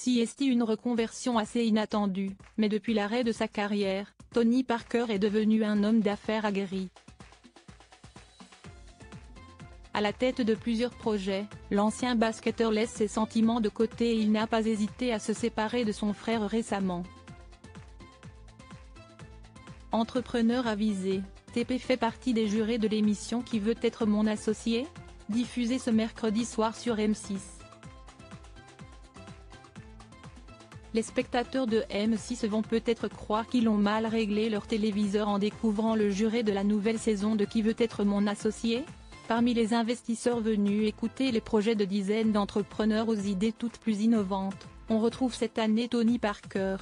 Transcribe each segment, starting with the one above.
Si est une reconversion assez inattendue, mais depuis l'arrêt de sa carrière, Tony Parker est devenu un homme d'affaires aguerri. À la tête de plusieurs projets, l'ancien basketteur laisse ses sentiments de côté et il n'a pas hésité à se séparer de son frère récemment. Entrepreneur avisé, TP fait partie des jurés de l'émission Qui veut être mon associé?, diffusée ce mercredi soir sur M6. Les spectateurs de M6 vont peut-être croire qu'ils ont mal réglé leur téléviseur en découvrant le juré de la nouvelle saison de Qui veut être mon associé? Parmi les investisseurs venus écouter les projets de dizaines d'entrepreneurs aux idées toutes plus innovantes, on retrouve cette année Tony Parker.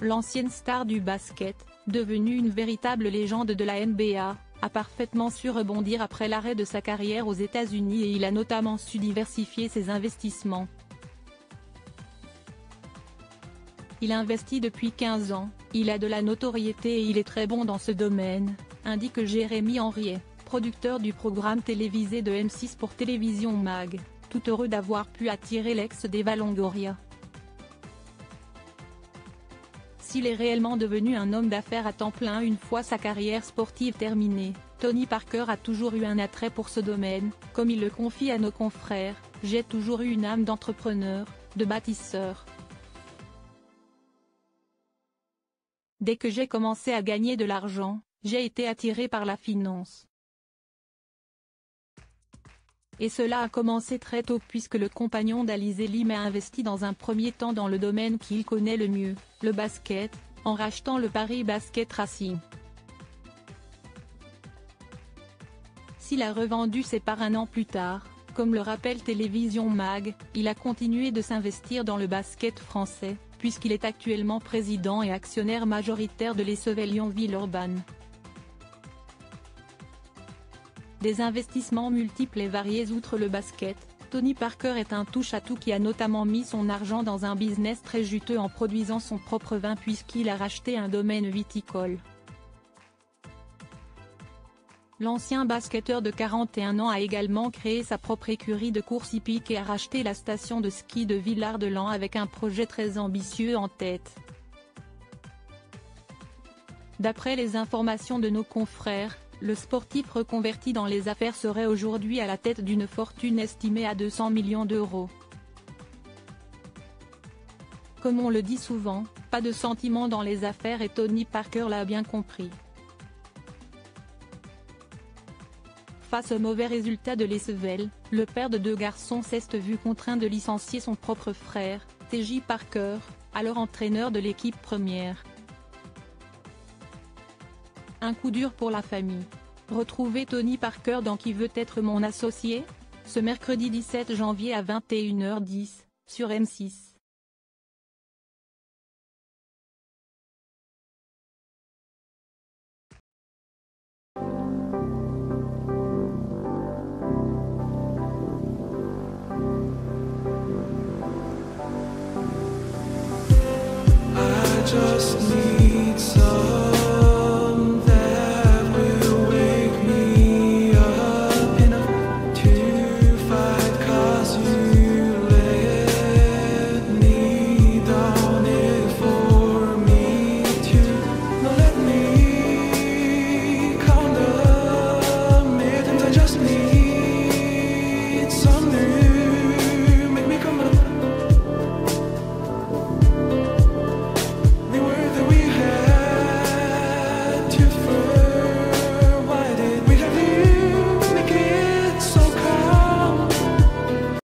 L'ancienne star du basket, devenue une véritable légende de la NBA, a parfaitement su rebondir après l'arrêt de sa carrière aux États-Unis et il a notamment su diversifier ses investissements. Il investit depuis 15 ans, il a de la notoriété et il est très bon dans ce domaine, indique Jérémy Henriet, producteur du programme télévisé de M6 pour Télévision Mag, tout heureux d'avoir pu attirer l'ex d'Eva Longoria. S'il est réellement devenu un homme d'affaires à temps plein une fois sa carrière sportive terminée, Tony Parker a toujours eu un attrait pour ce domaine, comme il le confie à nos confrères, « J'ai toujours eu une âme d'entrepreneur, de bâtisseur. Dès que j'ai commencé à gagner de l'argent, j'ai été attiré par la finance. Et cela a commencé très tôt puisque le compagnon d'Alizé Lim a investi dans un premier temps dans le domaine qu'il connaît le mieux, le basket, en rachetant le Paris Basket Racing. S'il a revendu ses parts un an plus tard, comme le rappelle Télévision Mag, il a continué de s'investir dans le basket français, puisqu'il est actuellement président et actionnaire majoritaire de l'ESSEVEL Lyon-Villeurbanne. Des investissements multiples et variés outre le basket, Tony Parker est un touche-à-tout qui a notamment mis son argent dans un business très juteux en produisant son propre vin puisqu'il a racheté un domaine viticole. L'ancien basketteur de 41 ans a également créé sa propre écurie de course hippique et a racheté la station de ski de Villard-de-Lans avec un projet très ambitieux en tête. D'après les informations de nos confrères, le sportif reconverti dans les affaires serait aujourd'hui à la tête d'une fortune estimée à 200 millions d'euros. Comme on le dit souvent, pas de sentiment dans les affaires et Tony Parker l'a bien compris. Face aux mauvais résultats de l'ESSEVEL, le père de 2 garçons s'est vu contraint de licencier son propre frère, TJ Parker, alors entraîneur de l'équipe première. Un coup dur pour la famille. Retrouvez Tony Parker dans Qui veut être mon associé? Ce mercredi 17 janvier à 21h10, sur M6. I just need